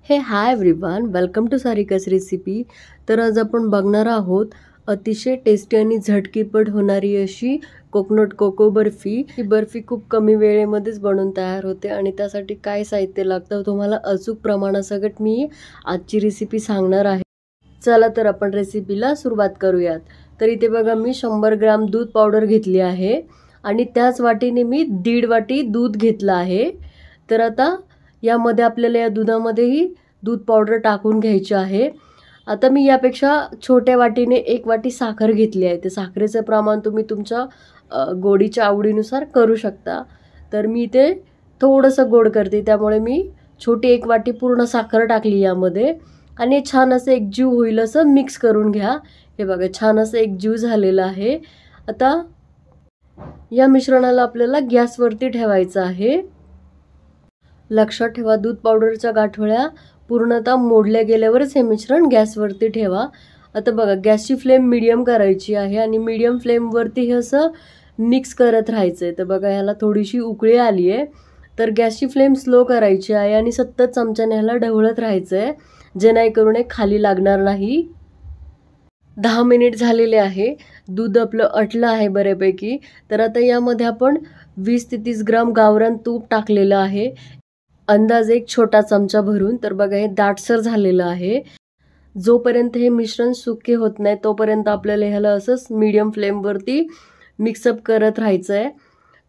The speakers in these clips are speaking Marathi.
High everyone, welcome to Sarika's recipe. तर आज आपण बघणार आहोत अतिशय टेस्टी आणि झटकीपट होणारी अशी कोकोनट कोको बर्फी। ही बर्फी खूप कमी वेळेमध्येच बनवून तयार होते आणि त्यासाठी काय साहित्य लागतं तुम्हाला अचूक प्रमाणासकट मी आजची रेसिपी सांगणार आहे। चला तर आपण रेसिपीला सुरुवात करूयात। तर इथे बघा मी 100 ग्राम दूध पावडर घेतली आहे आणि त्याच वाटीने मी 1.5 वाटी दूध घेतलं आहे। तर आता यामध्ये आपल्याला या दुधामध्येही दूध पावडर टाकून घ्यायची आहे। आता मी यापेक्षा छोट्या वाटीने 1 वाटी साखर घेतली आहे। ते साखरेचं प्रमाण तुम्ही तुमच्या गोडीच्या आवडीनुसार करू शकता। तर मी ते थोडंसं गोड करते त्यामुळे मी छोटी 1 वाटी पूर्ण साखर टाकली यामध्ये आणि छान असं एकजीव होईल असं मिक्स करून घ्या। हे बघा छान असं एकजीव झालेलं आहे। आता या मिश्रणाला आपल्याला गॅसवरती ठेवायचं आहे। लक्षात ठेवा दूध पावडरच्या गाठोळ्या पूर्णतः मोडल्या गेल्यावरच हे मिश्रण गॅसवरती ठेवा। आता बघा गॅसची फ्लेम मीडियम करायची आहे आणि मीडियम फ्लेमवरती हे असं मिक्स करत राहायचं आहे। तर बघा ह्याला थोडीशी उकळी आली आहे तर गॅसची फ्लेम स्लो करायची आहे आणि सतत चमच्याने ह्याला ढवळत राहायचं आहे जेणेकरून हे खाली लागणार नाही। 10 मिनिट झालेले आहे, दूध आपलं अटलं आहे बऱ्यापैकी। तर आता यामध्ये आपण 20 ते 30 ग्राम गावरान तूप टाकलेलं आहे, अंदाजे 1 छोटा चमचा भरून। तर बघा हे दाटसर झालेलं आहे। जोपर्यंत हे मिश्रण सुके होत नाही तोपर्यंत आपल्याला ह्याला असंच मीडियम फ्लेमवरती मिक्सअप करत राहायचं आहे।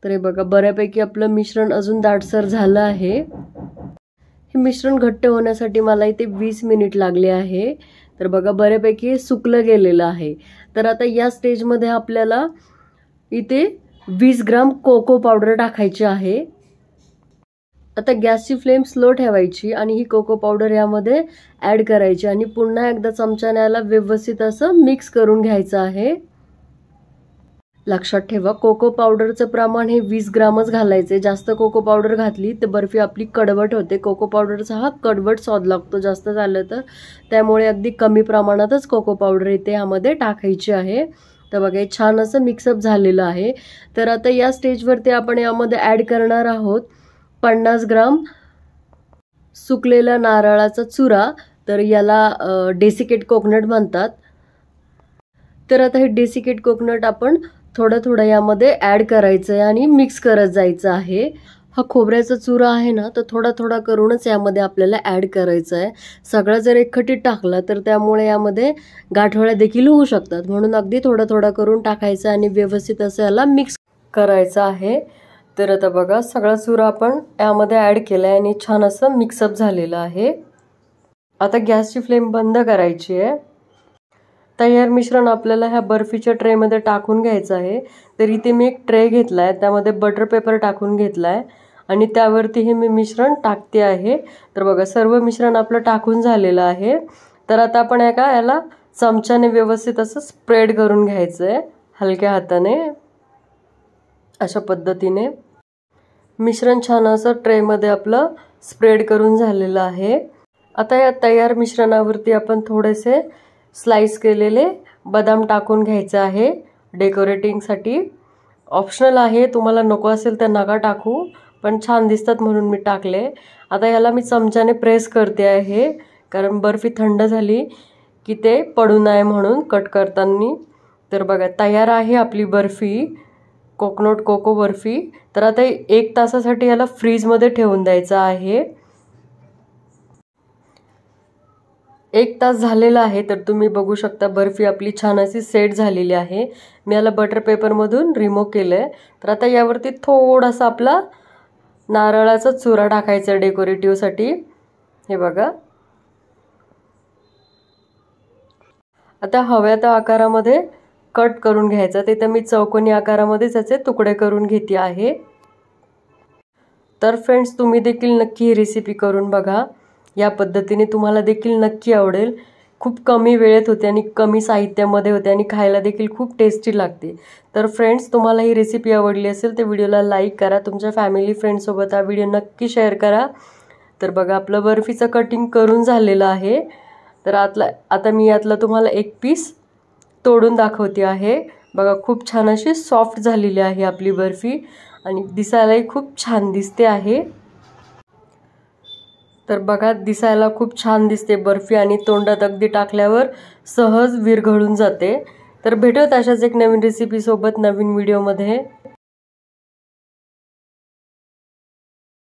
तर हे बघा बऱ्यापैकी आपलं मिश्रण अजून दाटसर झालं आहे। हे मिश्रण घट्ट होण्यासाठी मला इथे 20 मिनिट लागले आहे। तर बघा बऱ्यापैकी सुकलं गेलेलं आहे। तर आता या स्टेजमध्ये आपल्याला इथे 20 ग्राम कोको पावडर टाकायची आहे। आता गॅसची फ्लेम स्लो ठेवायची आणि ही कोको पावडर यामध्ये ॲड करायची आणि पुन्हा एकदा चमच्याने याला व्यवस्थित असं मिक्स करून घ्यायचं आहे। लक्षात ठेवा कोको पावडरचं प्रमाण हे 20 ग्रामच घालायचे। जास्त कोको पावडर घातली तर बर्फी आपली कडवट होते। कोको पावडरचा हा कडवट स्वाद लागतो जास्त झालं तर, त्यामुळे अगदी कमी प्रमाणातच कोको पावडर इथे यामध्ये टाकायची आहे। तर बघा हे छान असं मिक्सअप झालेलं आहे। तर आता या स्टेजवरती आपण यामध्ये ॲड करणार आहोत 50 ग्राम सुकलेला नारळाचा चुरा। तर याला डेसिकेट कोकोनट म्हणतात। तर आता हे डेसिकेट कोकोनट आपण थोडं थोडं यामध्ये ॲड करायचं आहे आणि मिक्स करत जायचं आहे। हा खोबऱ्याचा चुरा आहे ना तर थोडा थोडा करूनच यामध्ये आपल्याला ॲड करायचं आहे। सगळा जर एकखटीत टाकला तर त्यामुळे यामध्ये गाठोळ्या देखील होऊ शकतात, म्हणून अगदी थोडा थोडा करून टाकायचं आणि व्यवस्थित असं याला मिक्स करायचं आहे। तर आता बघा सगळा चुरा आपण यामध्ये ॲड केला आहे आणि छान असं मिक्सअप झालेलं आहे। आता गॅसची फ्लेम बंद करायची आहे। तयार मिश्रण आपल्याला ह्या बर्फीच्या ट्रेमध्ये टाकून घ्यायचं आहे। तर इथे मी एक ट्रे घेतला आहे, त्यामध्ये बटर पेपर टाकून घेतला आहे आणि त्यावरती हे मी मिश्रण टाकते आहे। तर बघा सर्व मिश्रण आपलं टाकून झालेलं आहे। तर आता आपण याला चमच्याने व्यवस्थित असं स्प्रेड करून घ्यायचं आहे हलक्या हाताने। अशा पद्धतीने मिश्रण छान असं ट्रेमध्ये आपलं स्प्रेड करून झालेलं आहे। आता या तयार मिश्रणावरती आपण थोडेसे स्लाइस केलेले बदाम टाकून घ्यायचे आहे डेकोरेटिंगसाठी। ऑप्शनल आहे, तुम्हाला नको असेल तर नका टाकू, पण छान दिसतात म्हणून मी टाकले। आता याला मी चमच्याने प्रेस करते आहे कारण बर्फी थंड झाली की ते पडू नये म्हणून कट करताना। तर बघा तयार आहे आपली बर्फी, कोकोनट कोको बर्फी। तर आता 1 तासासाठी याला फ्रीजमध्ये ठेवून द्यायचं आहे। 1 तास झालेला आहे तर तुम्ही बघू शकता बर्फी आपली छान अशी सेट झालेली आहे। मी याला बटर पेपरमधून रिमूव्ह केलं आहे। तर आता यावरती थोडासा आपला नारळाचा चुरा टाकायचा डेकोरेटिव्हसाठी। हे बघा आता हव्या त्या आकारामध्ये कट करून घ्यायचा। तिथे मी चौकोनी आकारामध्ये त्याचे तुकडे करून घेते आहे। तर फ्रेंड्स तुम्ही देखील नक्की ही रेसिपी करून बघा, या पद्धतीने तुम्हाला देखील नक्की आवडेल। खूप कमी वेळेत होते आणि कमी साहित्यामध्ये होते आणि खायला देखील खूप टेस्टी लागते। तर फ्रेंड्स तुम्हाला ही रेसिपी आवडली असेल तर व्हिडिओला लाईक करा, तुमच्या फॅमिली फ्रेंड्ससोबत हा व्हिडिओ नक्की शेअर करा। तर बघा आपलं बर्फीचं कटिंग करून झालेलं आहे। तर आता मी यातला तुम्हाला एक पीस तोडून दाखवते आहे। बघा खूप छान अशी सॉफ्ट झालेली आहे आपली बर्फी आणि दिसायलाही खूप छान दिसते आहे। तर बघा दिसायला खूप छान दिसते बर्फी आणि तोंडात अगदी टाकल्यावर सहज विरघळून जाते. तर भेटूयात अशाच एक नवीन रेसिपी सोबत नवीन व्हिडिओमध्ये.